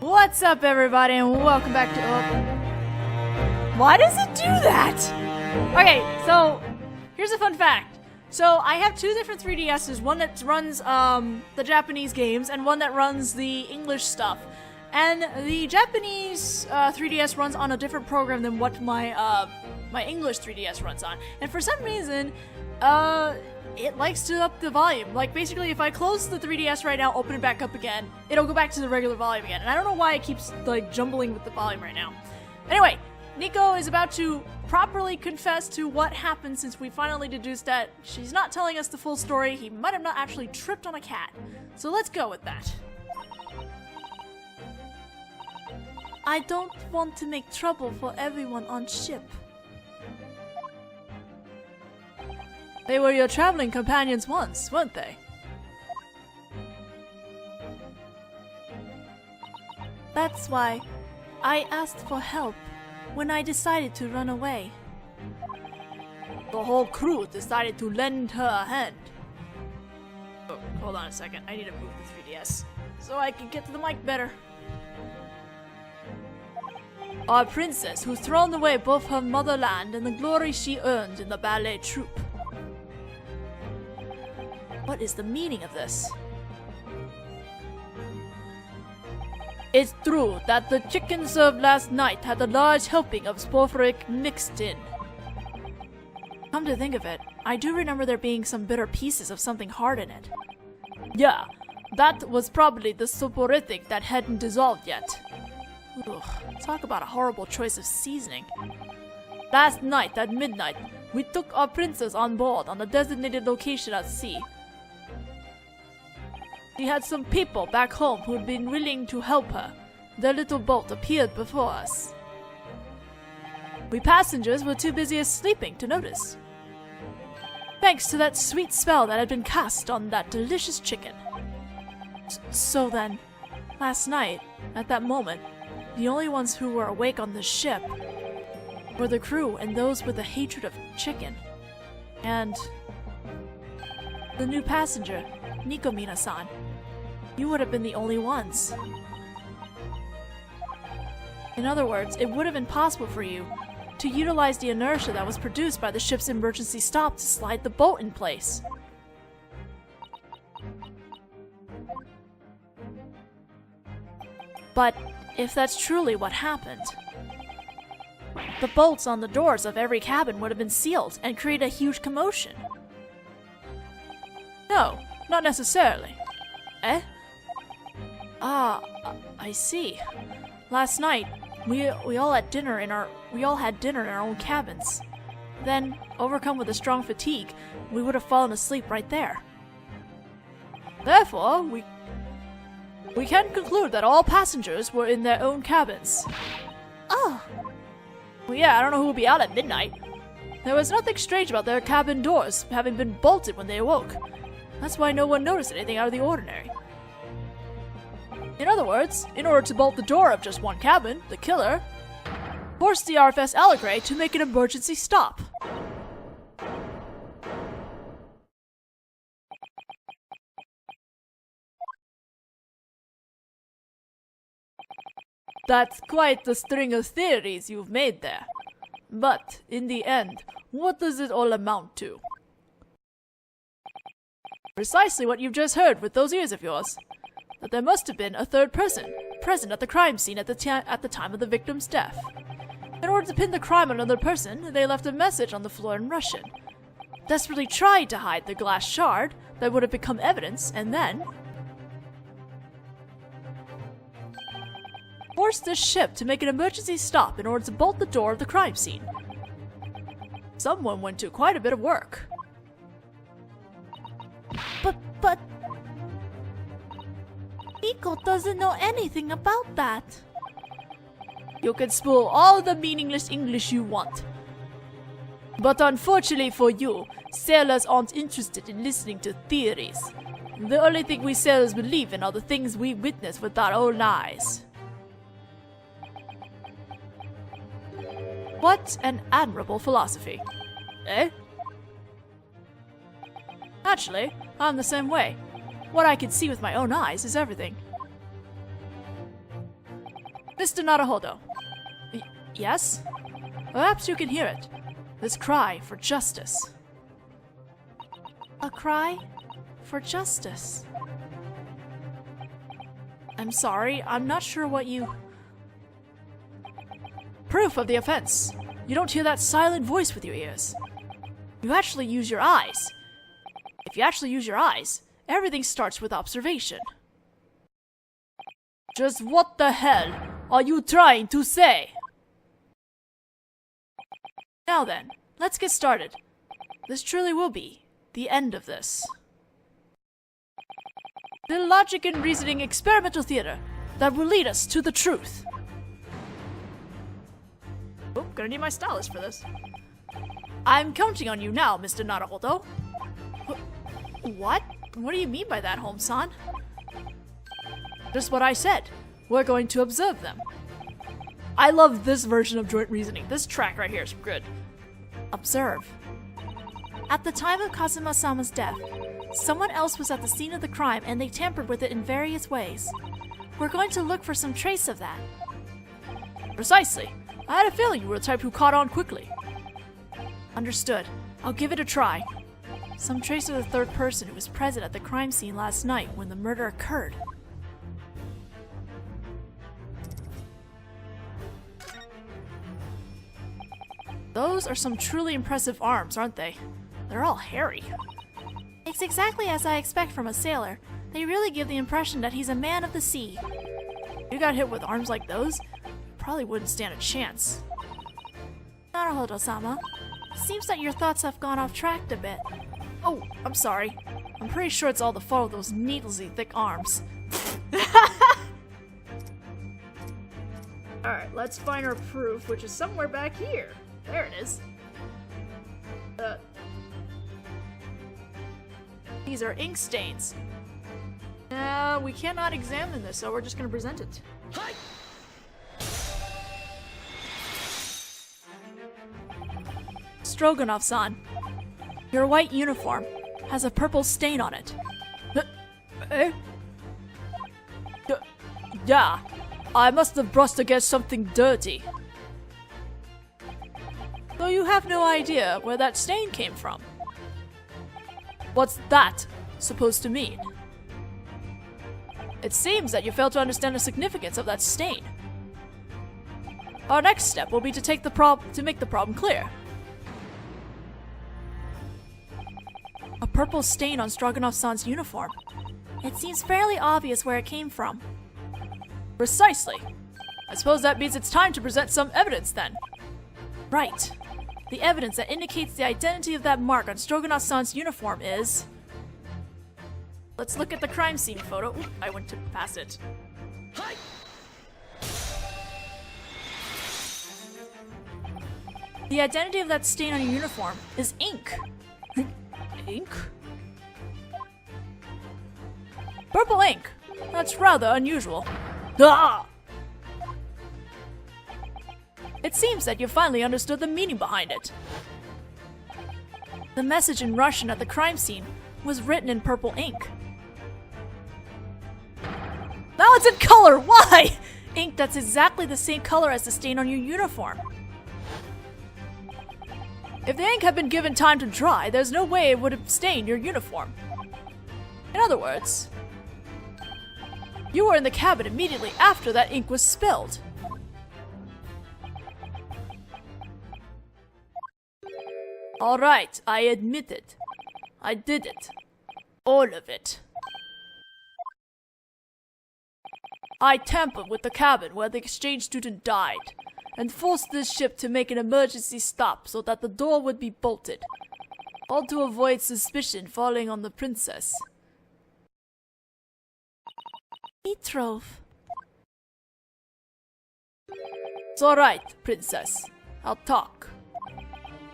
What's up, everybody, and welcome back to... Why does it do that? Okay, so here's a fun fact. So I have two different 3DSs, one that runs the Japanese games and one that runs the English stuff. And the Japanese 3DS runs on a different program than what my English 3DS runs on. And for some reason, it likes to up the volume. Like, basically, if I close the 3DS right now, open it back up again, it'll go back to the regular volume again. And I don't know why it keeps, like, jumbling with the volume right now. Anyway, Nico is about to properly confess to what happened since we finally deduced that she's not telling us the full story. He might have not actually tripped on a cat. So let's go with that. I don't want to make trouble for everyone on ship. They were your traveling companions once, weren't they? That's why I asked for help when I decided to run away. The whole crew decided to lend her a hand. Oh, hold on a second. I need to move the 3DS so I can get to the mic better. Our princess, who's thrown away both her motherland and the glory she earned in the ballet troupe. What is the meaning of this? It's true that the chicken served last night had a large helping of sulfuric mixed in. Come to think of it, I do remember there being some bitter pieces of something hard in it. Yeah, that was probably the soporific that hadn't dissolved yet. Ugh, talk about a horrible choice of seasoning. Last night at midnight, we took our princess on board on a designated location at sea. We had some people back home who'd been willing to help her. Their little boat appeared before us. We passengers were too busy sleeping to notice. Thanks to that sweet spell that had been cast on that delicious chicken. So then, last night, at that moment, the only ones who were awake on the ship were the crew and those with a hatred of chicken. And the new passenger, Nikomina-san. You would have been the only ones. In other words, it would have been possible for you to utilize the inertia that was produced by the ship's emergency stop to slide the boat in place. But if that's truly what happened, the bolts on the doors of every cabin would have been sealed and create a huge commotion. No, not necessarily. Eh? Ah, I see. Last night, we all had dinner in our own cabins. Then, overcome with a strong fatigue, we would have fallen asleep right there. Therefore, we can conclude that all passengers were in their own cabins. Oh. Well, yeah, I don't know who would be out at midnight. There was nothing strange about their cabin doors having been bolted when they awoke. That's why no one noticed anything out of the ordinary. In other words, in order to bolt the door of just one cabin, the killer forced the RFS Allegre to make an emergency stop. That's quite the string of theories you've made there. But, in the end, what does it all amount to? Precisely what you've just heard with those ears of yours. That there must have been a third person present at the crime scene at the time of the victim's death. In order to pin the crime on another person, they left a message on the floor in Russian. Desperately tried to hide the glass shard that would have become evidence, and then forced the ship to make an emergency stop in order to bolt the door of the crime scene. Someone went to quite a bit of work. But... Nico doesn't know anything about that. You can spool all the meaningless English you want. But unfortunately for you, sailors aren't interested in listening to theories. The only thing we sailors believe in are the things we witness with our own eyes. What an admirable philosophy. Eh? Actually, I'm the same way. What I can see with my own eyes is everything. Mr. Naruhodō. Yes? Perhaps you can hear it. This cry for justice. A cry for justice. I'm sorry, I'm not sure what you... Proof of the offense. You don't hear that silent voice with your ears. You actually use your eyes. If you actually use your eyes, everything starts with observation. Just what the hell are you trying to say? Now then, let's get started. This truly will be the end of this. The logic and reasoning experimental theater that will lead us to the truth. Oh, gonna need my stylus for this. I'm counting on you now, Mr. Naruhodō. What? What do you mean by that, Holmes-san? Just what I said. We're going to observe them. I love this version of joint reasoning. This track right here is good. Observe. At the time of Kazuma-sama's death, someone else was at the scene of the crime and they tampered with it in various ways. We're going to look for some trace of that. Precisely. I had a feeling you were the type who caught on quickly. Understood. I'll give it a try. Some trace of the third person who was present at the crime scene last night when the murder occurred. Those are some truly impressive arms, aren't they? They're all hairy. It's exactly as I expect from a sailor. They really give the impression that he's a man of the sea. If you got hit with arms like those, you probably wouldn't stand a chance. Naruhodō-sama, seems that your thoughts have gone off track a bit. Oh, I'm sorry. I'm pretty sure it's all the fault of those needlessly thick arms. Alright, let's find our proof, which is somewhere back here. There it is. These are ink stains. We cannot examine this, so we're just gonna present it. Hi! Stroganoff-san, your white uniform has a purple stain on it. Eh? Yeah, I must have brushed against something dirty. Though you have no idea where that stain came from. What's that supposed to mean? It seems that you fail to understand the significance of that stain. Our next step will be to make the problem clear. A purple stain on Stroganoff-san's uniform. It seems fairly obvious where it came from. Precisely. I suppose that means it's time to present some evidence then. Right. The evidence that indicates the identity of that mark on Stroganoff-san's uniform is... Let's look at the crime scene photo. Oop, I went to pass it. Hi! The identity of that stain on your uniform is ink. Ink? Purple ink. That's rather unusual. Ah! It seems that you finally understood the meaning behind it. The message in Russian at the crime scene was written in purple ink. Now it's in color! Why? Ink that's exactly the same color as the stain on your uniform. If the ink had been given time to dry, there's no way it would have stained your uniform. In other words, you were in the cabin immediately after that ink was spilled. Alright, I admit it. I did it. All of it. I tampered with the cabin where the exchange student died, and forced this ship to make an emergency stop so that the door would be bolted, all to avoid suspicion falling on the princess. Mitrov. It's alright, princess. I'll talk.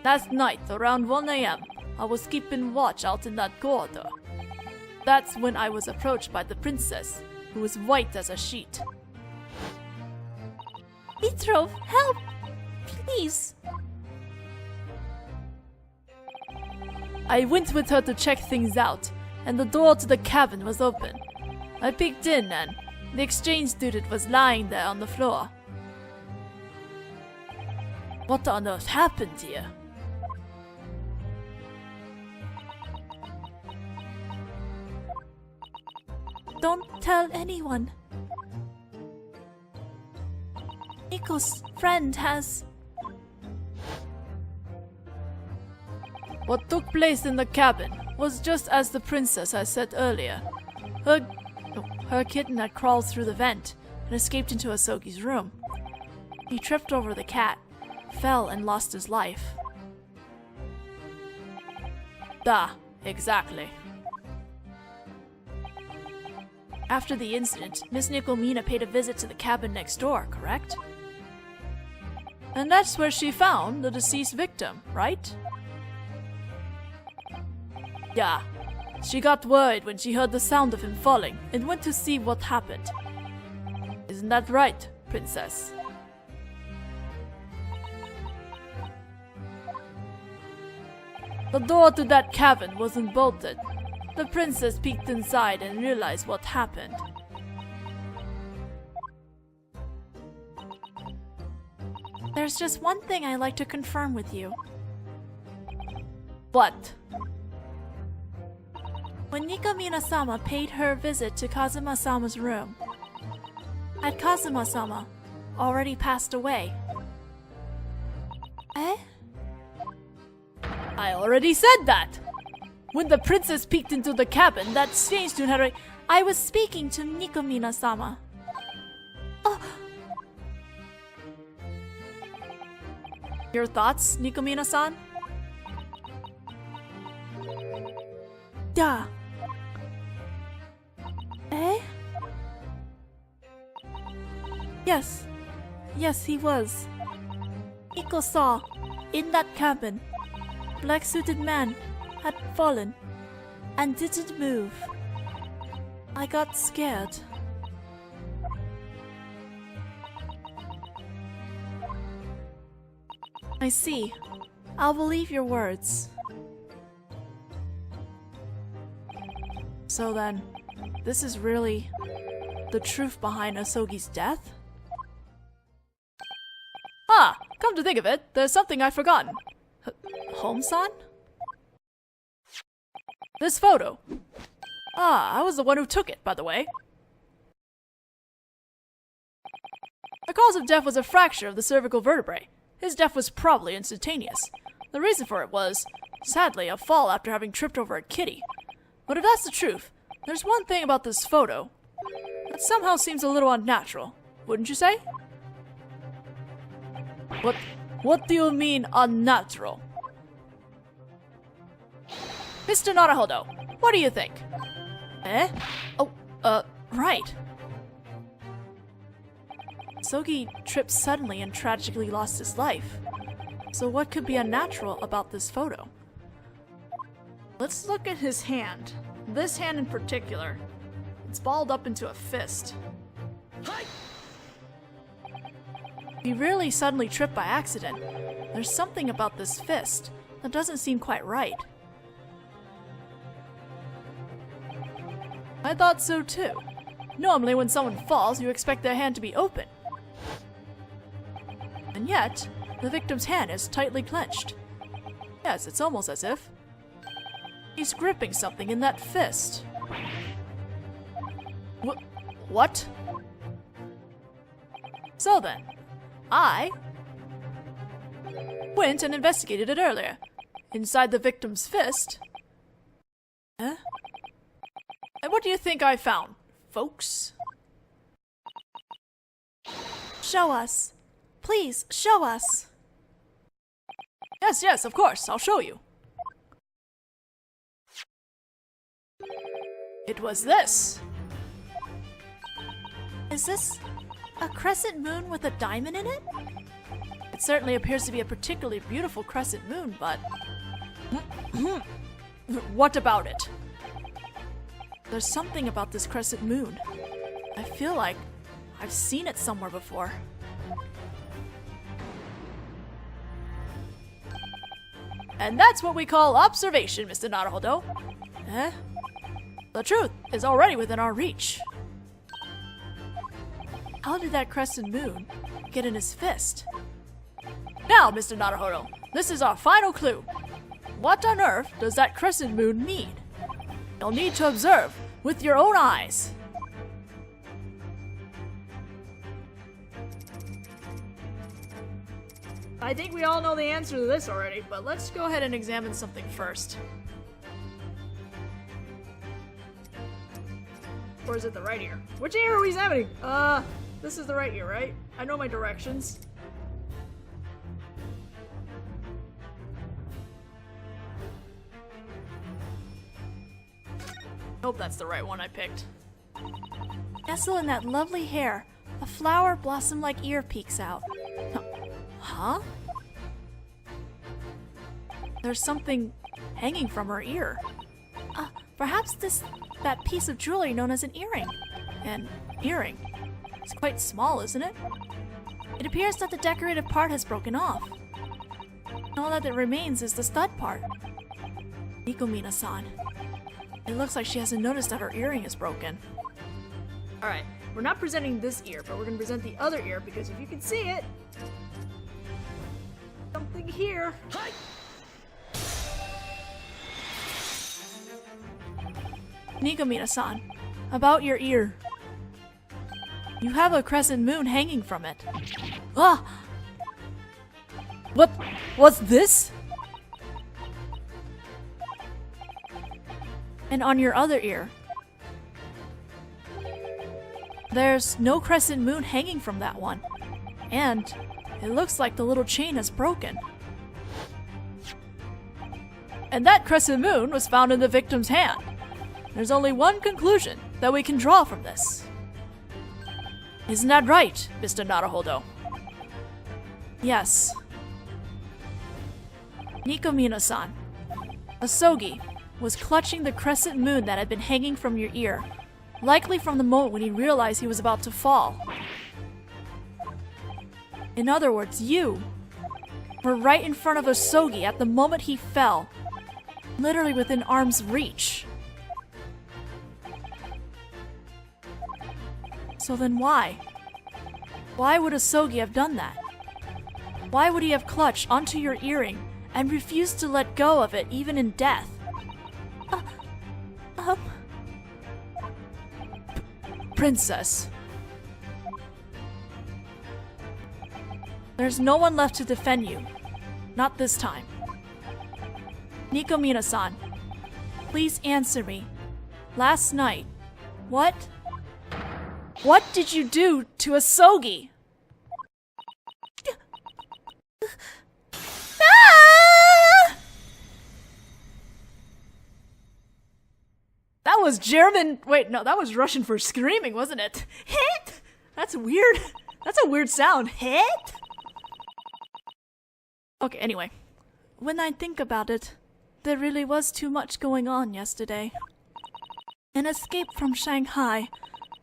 Last night, around 1 AM, I was keeping watch out in that corridor. That's when I was approached by the princess, who was white as a sheet. Mitrov, help! Please! I went with her to check things out, and the door to the cabin was open. I peeked in and, The exchange student was lying there on the floor. What on earth happened here? Don't tell anyone. Nico's friend has... What took place in the cabin was just as the princess had said earlier. Her kitten had crawled through the vent and escaped into Asogi's room. He tripped over the cat, fell and lost his life. Exactly. After the incident, Miss Nikomina paid a visit to the cabin next door, correct? And that's where she found the deceased victim, right? Yeah. She got worried when she heard the sound of him falling and went to see what happened. Isn't that right, Princess? The door to that cabin wasn't bolted. The princess peeked inside and realized what happened. There's just one thing I'd like to confirm with you. What? When Nikomina-sama paid her visit to Kazuma-sama's room, had Kazuma-sama already passed away? Eh? I already said that! When the princess peeked into the cabin, that strange student had I was speaking to Nikomina-sama. Oh. Your thoughts, Nikomina-san? Yeah. Eh? Yes. Yes, he was. Nico saw, in that cabin, black-suited man had fallen and didn't move. I got scared. I see. I'll believe your words. So then, this is really the truth behind Asogi's death? Ah, come to think of it, there's something I've forgotten. Home-san? This photo. Ah, I was the one who took it, by the way. The cause of death was a fracture of the cervical vertebrae. His death was probably instantaneous. The reason for it was, sadly, a fall after having tripped over a kitty. But if that's the truth, there's one thing about this photo that somehow seems a little unnatural, wouldn't you say? What do you mean, unnatural? Mr. Naruhodō, what do you think? Eh? Oh, right. Sogi tripped suddenly and tragically lost his life. So what could be unnatural about this photo? Let's look at his hand. This hand in particular. It's balled up into a fist. He really suddenly tripped by accident. There's something about this fist that doesn't seem quite right. I thought so too. Normally when someone falls, you expect their hand to be open. And yet, the victim's hand is tightly clenched. Yes, it's almost as if he's gripping something in that fist. What? So then, I went and investigated it earlier. Inside the victim's fist. Eh? And what do you think I found, folks? Show us. Please, show us. Yes, of course, I'll show you. It was this. Is this a crescent moon with a diamond in it? It certainly appears to be a particularly beautiful crescent moon, but... What about it? There's something about this crescent moon. I feel like I've seen it somewhere before. And that's what we call observation, Mr. Naruhodō. Eh? The truth is already within our reach. How did that crescent moon get in his fist? Now, Mr. Naruhodō, this is our final clue. What on earth does that crescent moon mean? You'll need to observe with your own eyes. I think we all know the answer to this already, but let's go ahead and examine something first. Or is it the right ear? Which ear are we examining? This is the right ear, right? I know my directions. Hope that's the right one I picked. Nestled in that lovely hair, a flower blossom-like ear peeks out. Huh? There's something hanging from her ear. Perhaps that piece of jewelry known as an earring. An earring. It's quite small, isn't it? It appears that the decorative part has broken off. All that remains is the stud part. Nikomina-san. It looks like she hasn't noticed that her earring is broken. Alright, we're not presenting this ear, but we're going to present the other ear because if you can see it, something here. Nikomina-san, about your ear. You have a crescent moon hanging from it. Ah! What's this? And on your other ear. There's no crescent moon hanging from that one. And it looks like the little chain has broken. And that crescent moon was found in the victim's hand. There's only one conclusion that we can draw from this. Isn't that right, Mr. Naruhodō? Yes. Nikomina-san, Asogi was clutching the crescent moon that had been hanging from your ear, likely from the moment when he realized he was about to fall. In other words, you were right in front of Asogi at the moment he fell, literally within arm's reach. So then why? Why would Asogi have done that? Why would he have clutched onto your earring and refused to let go of it even in death? Princess. There's no one left to defend you. Not this time. Nikomina-san, please answer me. Last night, what did you do to Asogi? That was German. Wait, no, that was Russian for screaming, wasn't it? Hit! That's weird. That's a weird sound. Hit? Okay, anyway. When I think about it, there really was too much going on yesterday. An escape from Shanghai,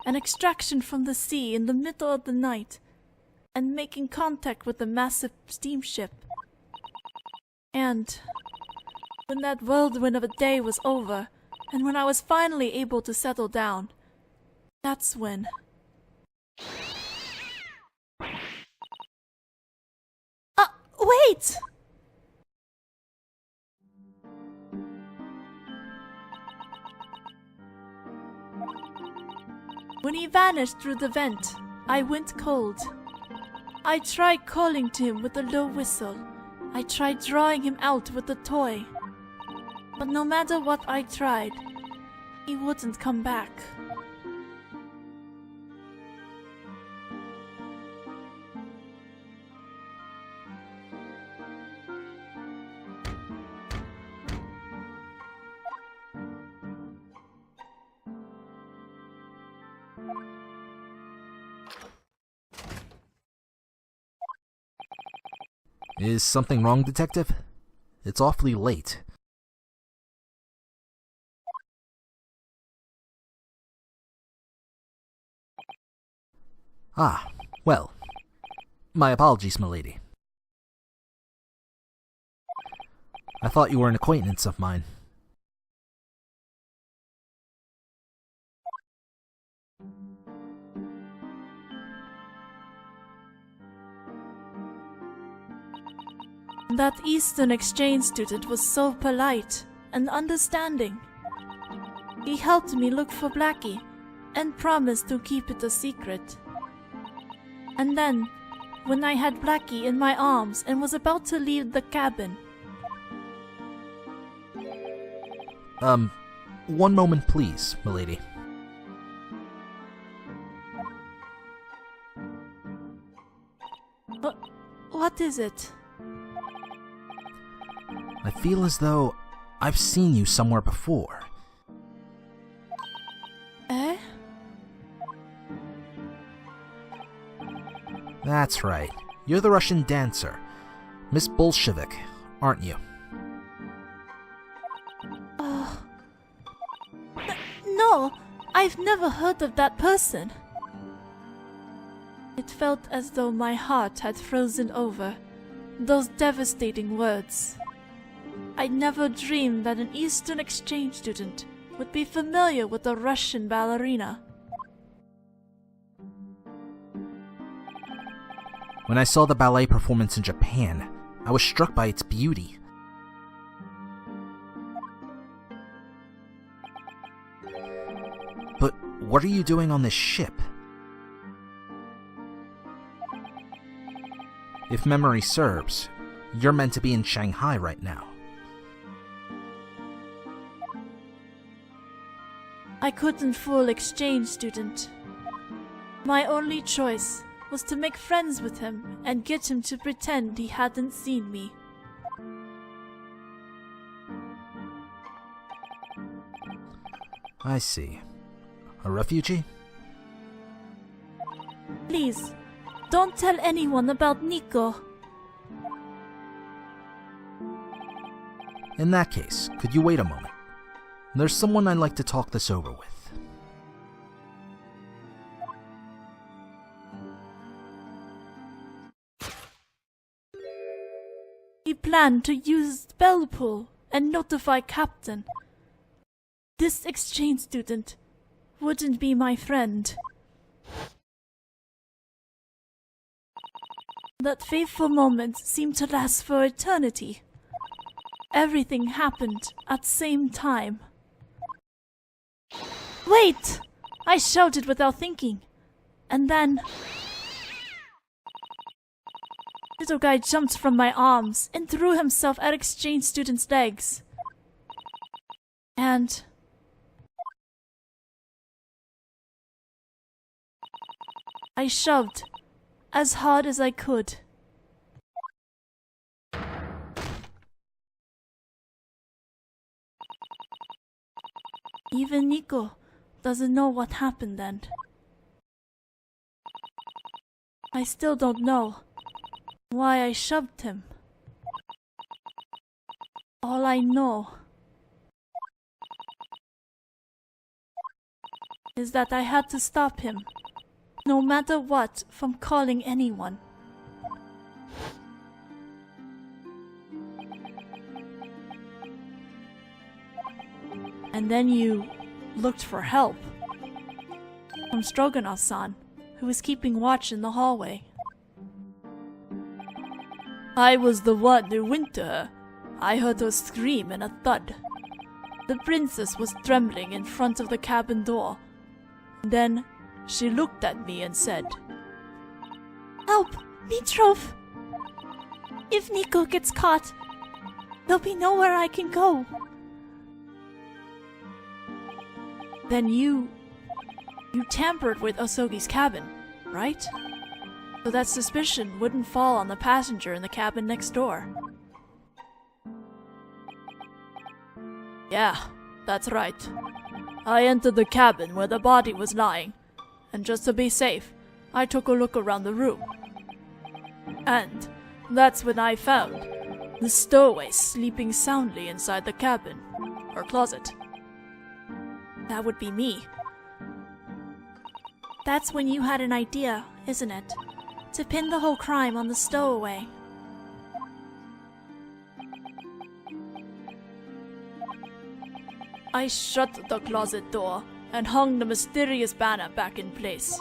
an extraction from the sea in the middle of the night, and making contact with a massive steamship. And when that whirlwind of a day was over, and when I was finally able to settle down, that's when... Wait! When he vanished through the vent, I went cold. I tried calling to him with a low whistle. I tried drawing him out with a toy. But no matter what I tried, he wouldn't come back. Is something wrong, Detective? It's awfully late. Ah, well. My apologies, milady. I thought you were an acquaintance of mine. That Eastern exchange student was so polite and understanding. He helped me look for Blackie and promised to keep it a secret. And then, when I had Blackie in my arms and was about to leave the cabin... One moment please, milady. What is it? I feel as though I've seen you somewhere before. Eh? That's right. You're the Russian dancer, Miss Bolshevik, aren't you? No, I've never heard of that person. It felt as though my heart had frozen over. Those devastating words. I never dreamed that an Eastern exchange student would be familiar with a Russian ballerina. When I saw the ballet performance in Japan, I was struck by its beauty. But what are you doing on this ship? If memory serves, you're meant to be in Shanghai right now. I couldn't fool exchange student. My only choice was to make friends with him and get him to pretend he hadn't seen me. I see. A refugee? Please, don't tell anyone about Nico. In that case, could you wait a moment? There's someone I'd like to talk this over with. He planned to use spell pool and notify Captain. This exchange student wouldn't be my friend. That fateful moment seemed to last for eternity. Everything happened at the same time. Wait! I shouted without thinking. And then... little guy jumped from my arms and threw himself at exchange student's legs. And... I shoved as hard as I could. Even Nico doesn't know what happened then. I still don't know why I shoved him. All I know is that I had to stop him, no matter what, from calling anyone. And then you looked for help from Stroganoff-san, who was keeping watch in the hallway. I was the one who went to her. I heard her scream and a thud. The princess was trembling in front of the cabin door. Then she looked at me and said, "Help! Mitrov! If Nico gets caught, there'll be nowhere I can go." Then you tampered with Osogi's cabin, right? So that suspicion wouldn't fall on the passenger in the cabin next door. Yeah, that's right. I entered the cabin where the body was lying, and just to be safe, I took a look around the room. And that's when I found the stowaway sleeping soundly inside the cabin, or closet. That would be me. That's when you had an idea, isn't it? To pin the whole crime on the stowaway. I shut the closet door and hung the mysterious banner back in place.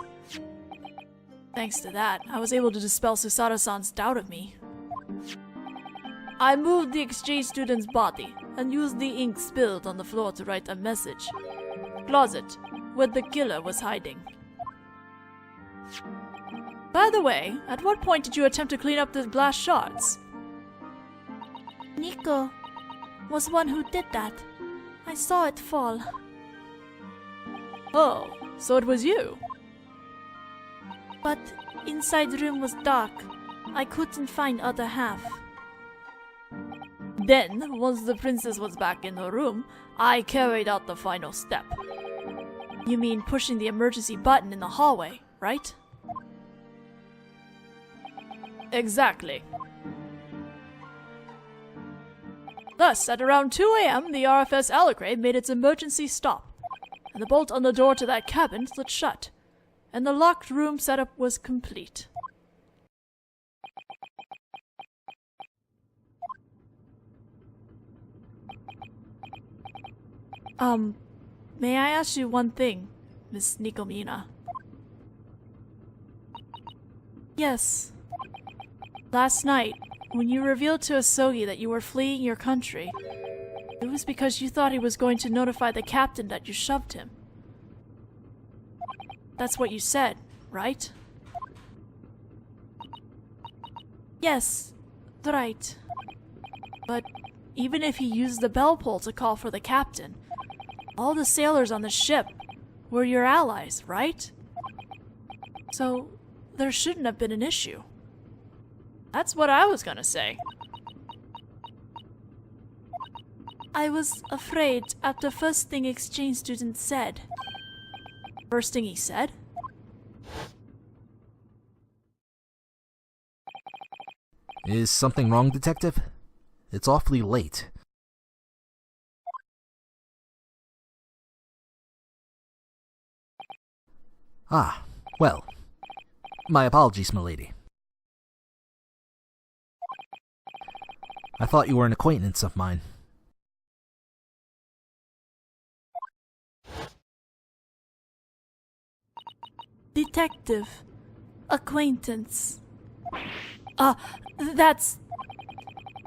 Thanks to that, I was able to dispel Susara-san's doubt of me. I moved the exchange student's body and used the ink spilled on the floor to write a message. Closet, where the killer was hiding. By the way, at what point did you attempt to clean up the glass shards? Nico was one who did that. I saw it fall. Oh, so it was you. But inside the room was dark. I couldn't find other half. Then, once the princess was back in her room, I carried out the final step. You mean pushing the emergency button in the hallway, right? Exactly. Thus, at around 2 a.m., the RFS Alucre made its emergency stop, and the bolt on the door to that cabin slid shut, and the locked room setup was complete. May I ask you one thing, Miss Nikomina? Yes. Last night, when you revealed to Asogi that you were fleeing your country, it was because you thought he was going to notify the captain that you shoved him. That's what you said, right? Yes, right. But even if he used the bell pull to call for the captain, all the sailors on the ship were your allies, right? So there shouldn't have been an issue. That's what I was gonna say. I was afraid at the first thing exchange student said. First thing he said? Is something wrong, Detective? It's awfully late. Ah, well. My apologies, milady. I thought you were an acquaintance of mine. Detective. Acquaintance. That's...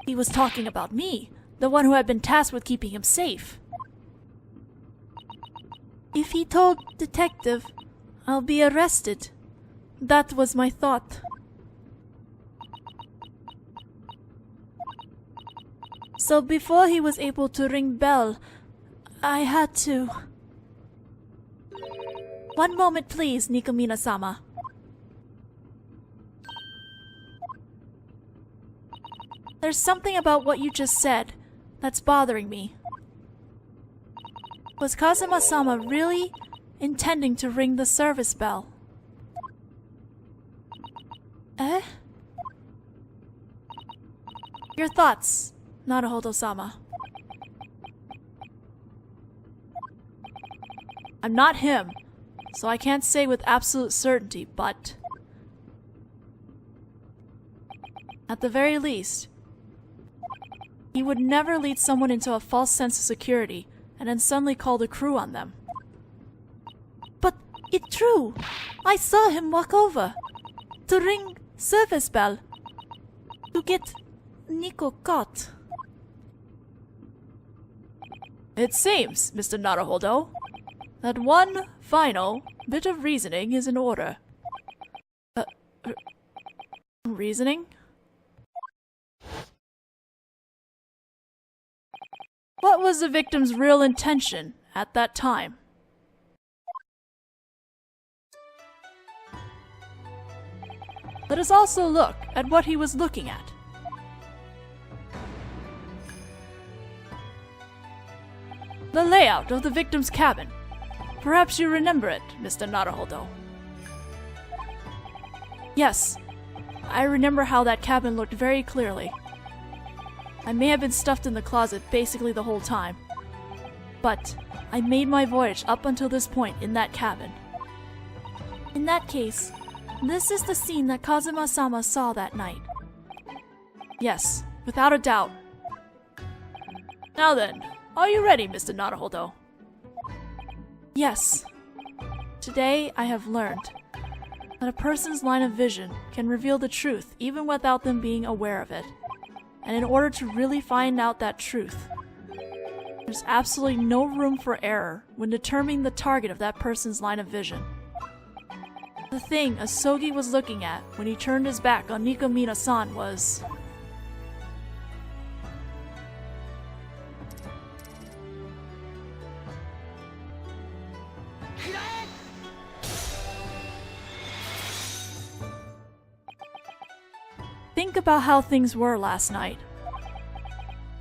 He was talking about me, the one who had been tasked with keeping him safe. If he told Detective, I'll be arrested. That was my thought. So before he was able to ring bell, I had to... One moment please, Nikomina-sama. There's something about what you just said that's bothering me. Was Kazuma-sama really intending to ring the service bell? Eh? Your thoughts, Naruhodō-sama. I'm not him, so I can't say with absolute certainty, but... At the very least, he would never lead someone into a false sense of security and then suddenly call the crew on them. But it's true. I saw him walk over to ring service bell to get Nico caught. It seems, Mr. Naruhodō, that one final bit of reasoning is in order. Reasoning? What was the victim's real intention at that time? Let us also look at what he was looking at. The layout of the victim's cabin. Perhaps you remember it, Mr. Naruhodō. Yes, I remember how that cabin looked very clearly. I may have been stuffed in the closet basically the whole time, but I made my voyage up until this point in that cabin. In that case, this is the scene that Kazuma-sama saw that night. Yes, without a doubt. Now then, are you ready, Mr. Naruhodō? Yes. Today I have learned that a person's line of vision can reveal the truth even without them being aware of it. And in order to really find out that truth, there's absolutely no room for error when determining the target of that person's line of vision. The thing Asogi was looking at when he turned his back on Nikomina-san was... Think about how things were last night.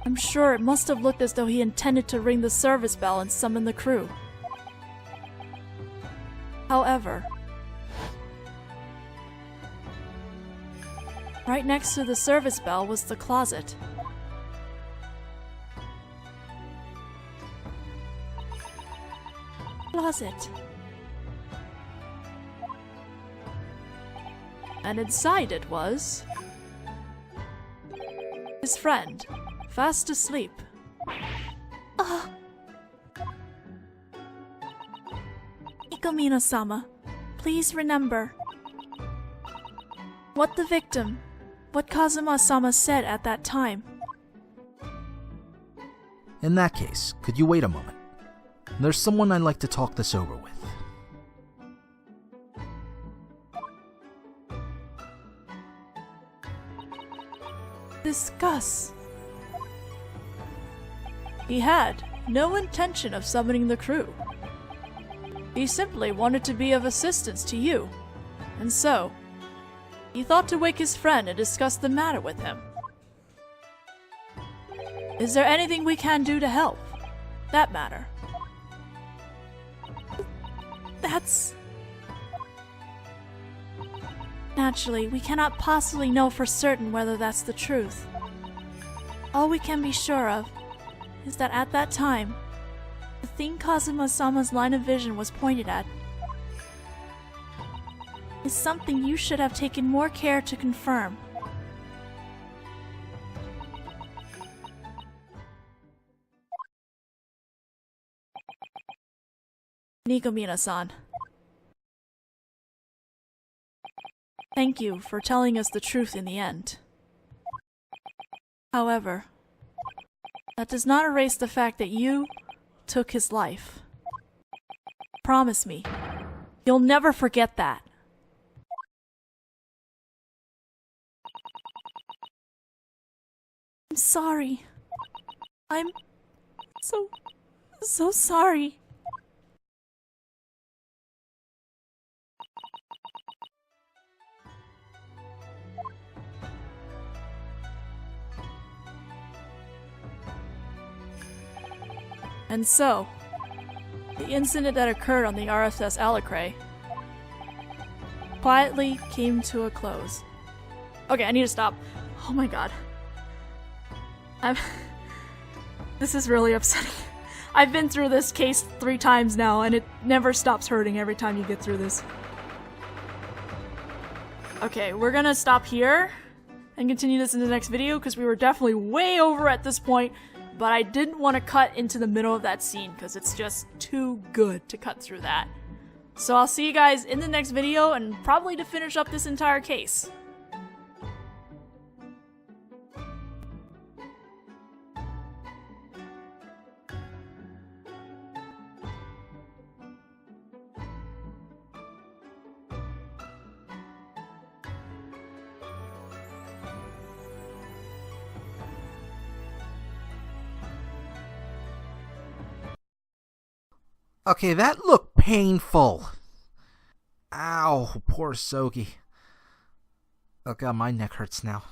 I'm sure it must have looked as though he intended to ring the service bell and summon the crew. However, right next to the service bell was the closet. And inside it was... his friend, fast asleep. Nikomina-sama, please remember what the victim, what Kazuma-sama said at that time. In that case, could you wait a moment? There's someone I'd like to talk this over with. Discuss. He had no intention of summoning the crew. He simply wanted to be of assistance to you, and so he thought to wake his friend and discuss the matter with him. Is there anything we can do to help that matter? That's... Naturally, we cannot possibly know for certain whether that's the truth. All we can be sure of is that at that time, the thing Kazuma-sama's line of vision was pointed at is something you should have taken more care to confirm. Nikomina-san. Thank you for telling us the truth in the end. However, that does not erase the fact that you took his life. Promise me, you'll never forget that. I'm sorry. I'm so sorry. And so, the incident that occurred on the RSS Alacre quietly came to a close. Okay, I need to stop. Oh my god. This is really upsetting. I've been through this case 3 times now, and it never stops hurting every time you get through this. Okay, we're gonna stop here and continue this in the next video, because we were definitely way over at this point. But I didn't want to cut into the middle of that scene because it's just too good to cut through that. So I'll see you guys in the next video, and probably to finish up this entire case. Okay, that looked painful. Ow, poor Sogi. Oh god, my neck hurts now.